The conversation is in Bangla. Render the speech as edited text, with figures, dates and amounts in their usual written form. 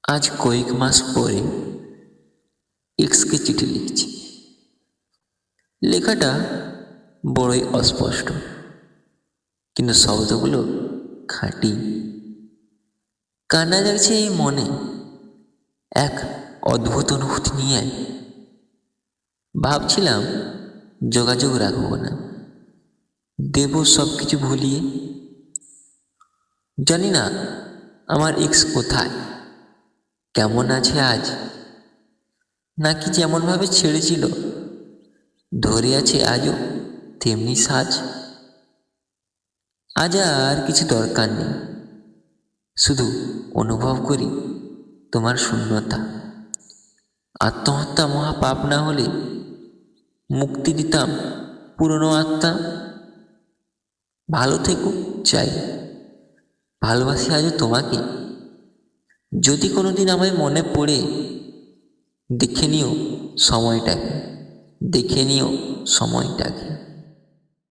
আজ কয়েক মাস পরে এক্সকে চিঠি লিখছি। লেখাটা বড়ই অস্পষ্ট, কিন্তু শব্দগুলো খাঁটি। কান্না লাগছে এই মনে, এক অদ্ভুত অনুভূতি নিয়ে। ভাবছিলাম যোগাযোগ রাখবো না, দেব সব কিছু ভুলিয়ে। জানি না আমার এক্স কোথায়, কেমন আছে আজ, নাকি যেমনভাবে ছেড়েছিল ধরে আছে আজও তেমনি সাজ। আজ আর কিছু দরকার নেই, শুধু অনুভব করি তোমার শূন্যতা। আত্মহত্যা মহা পাপ না হলে মুক্তি দিতাম পুরনো আত্মা। ভালো থেকো চাই, ভালোবাসি আজও তোমাকে। যদি কোনোদিন আমায় মনে পড়ে, দেখে নিও সময়টাকে, দেখে নিও সময়টাকে।